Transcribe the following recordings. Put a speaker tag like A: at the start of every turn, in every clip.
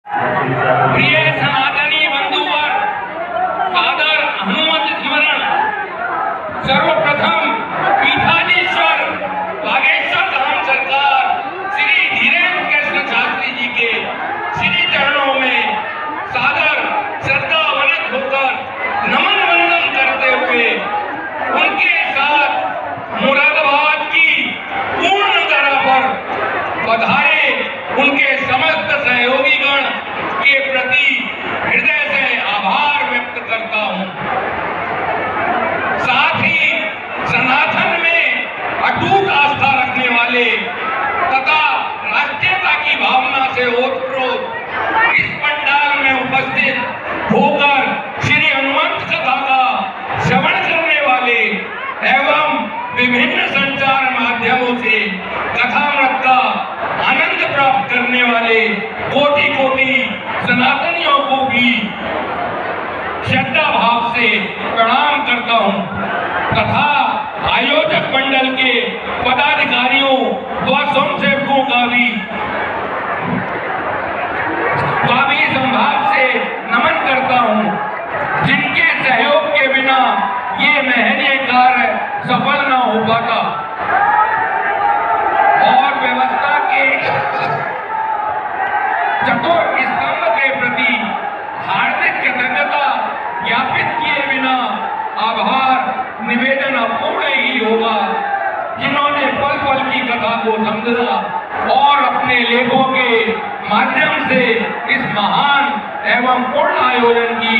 A: प्रिय सनातनी बंधुवर, सादर हनुमत स्मरण। सर्वप्रथम पीठाधीश्वर बागेश्वर धाम सरकार श्री धीरेन्द्र कृष्ण शास्त्री जी के श्री चरणों में सादर श्रद्धावनत होकर नमन वंदन करते हुए उनके साथ मुरादाबाद की पूर्ण धरा पर पधारे उनके समस्त सहयोगीगण के प्रति हृदय से आभार व्यक्त करता हूं। साथ ही सनातन में अटूट आस्था रखने वाले तथा राष्ट्रीयता की भावना से ओतप्रोत इस पंडाल में उपस्थित होकर श्री हनुमंत कथा का श्रवण करने वाले एवं विभिन्न संचार माध्यमों से कथामृत का आनंद प्राप्त करने वाले कोटि कोटि सनातनियों को भी श्रद्धा भाव से प्रणाम करता हूं तथा आयोजक मंडल के पदाधिकारियों व स्वयंसेवकों का भी संभाव से नमन करता हूं, जिनके सहयोग के बिना ये महनीय कार्य सफल न हो पाता और व्यवस्था के चतुर स्तंभ के प्रति हार्दिक कृतज्ञता ज्ञापित किए बिना आभार निवेदन अपूर्ण ही होगा, जिन्होंने पल पल की कथा को समझा और अपने लेखों के माध्यम से इस महान एवं पूर्ण आयोजन की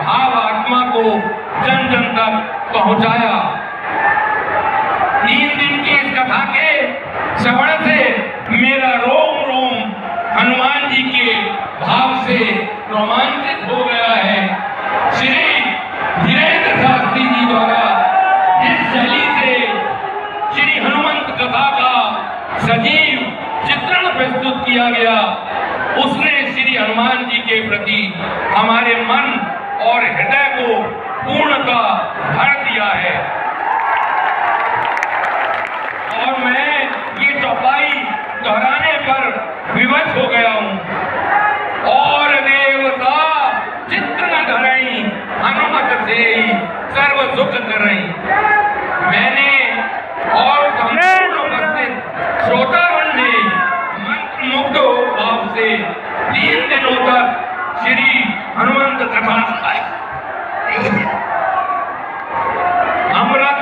A: भाव आत्मा को जन जन तक पहुंचाया। 3 दिन की इस कथा के श्रवण से मेरा रोम रोम हनुमान जी के भाव से रोमांचित हो गया है। श्री धीरेन्द्र शास्त्री जी द्वारा जिस शैली से श्री हनुमंत कथा का सजीव चित्रण प्रस्तुत किया गया, उसने श्री हनुमान जी के प्रति हमारे मन और हृदय को पूर्णता भर दिया है। और मैं ये चौपाई दोहराने पर विवश हो गया हूं। और देवता चित्त न धरई हनुमत से सर्व सुख करई। मैंने और संपूर्ण उपस्थित श्रोतागण ने मंत्र मुग्ध भाव से 3 दिनों तक श्री हनुमंत कथा अमृत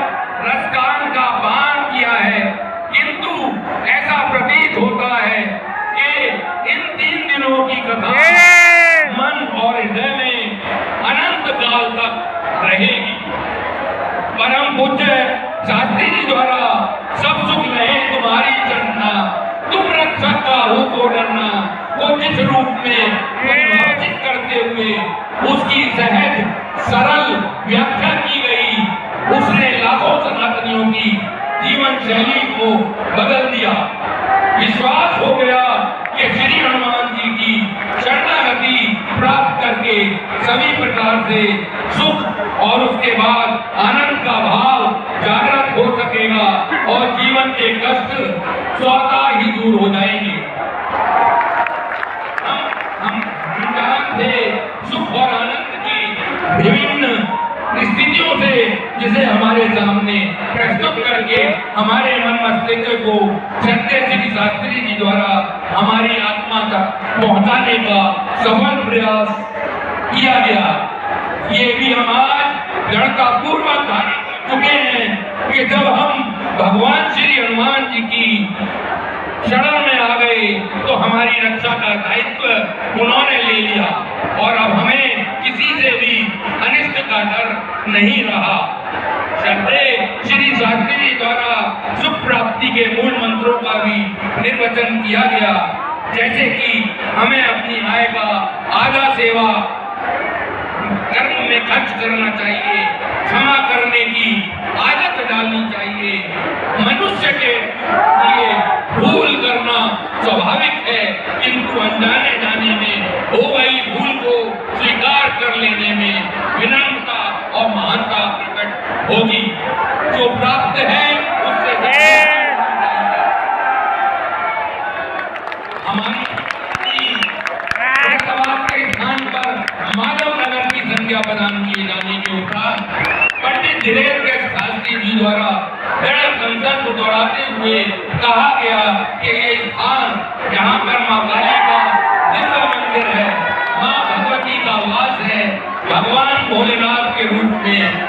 A: रसकान का पान किया है, किंतु ऐसा प्रतीत होता है कि इन 3 दिनों की कथा मन और हृदय में अनंत काल तक रहेगी। परम पूज्य शास्त्री जी द्वारा सब सुख रहे तुम्हारी चरना, तुम रक्षक का हो को डरना को जिस रूप में परिभाषित करते हुए उसकी सहज सरल व्याख्या की गई, उसने लाखों सनातनियों की जीवन शैली को बदल दिया। विश्वास हो गया कि श्री हनुमान जी की शरणागति प्राप्त करके सभी प्रकार से सुख और उसके बाद आनंद का भाव जागृत हो सकेगा और जीवन के कष्ट स्वतः ही दूर हो जाएंगे। हम जानते सुख और आनंद की विभिन्न स्थितियों से जिसे हमारे सामने प्रस्तुत करके हमारे मन मस्तिष्क को सत्य श्री शास्त्री जी द्वारा हमारी आत्मा तक पहुंचाने का सफल प्रयास किया गया। ये भी हम आज दृढ़तापूर्वक धारण कर चुके हैं कि जब हम भगवान श्री हनुमान जी की शरण में आ गए तो हमारी रक्षा का दायित्व उन्होंने ले लिया और अब हमें किसी से भी अनिष्ट का डर नहीं रहा। श्री शास्त्री जी द्वारा सुख प्राप्ति के मूल मंत्रों का भी निर्वचन किया गया, जैसे कि हमें अपनी आय का आधा सेवा कर्म में खर्च करना चाहिए, क्षमा करने की आदत डालनी चाहिए। मनुष्य के लिए भूल करना स्वाभाविक है, किंतु अनजाने जाने में हो गई भूल को स्वीकार कर लेने में विनम्रता और महानता प्रकट होगी। जो प्राप्त है उससे हमारी विद्या प्रदान किए जाने के उपरांत पंडित धीरेन्द्र शास्त्री जी द्वारा गण संसद को दौड़ाते हुए कहा गया कि ये स्थान जहाँ पर माँ काली का दिव्य मंदिर है, माँ भगवती का वास है, भगवान भोलेनाथ के रूप में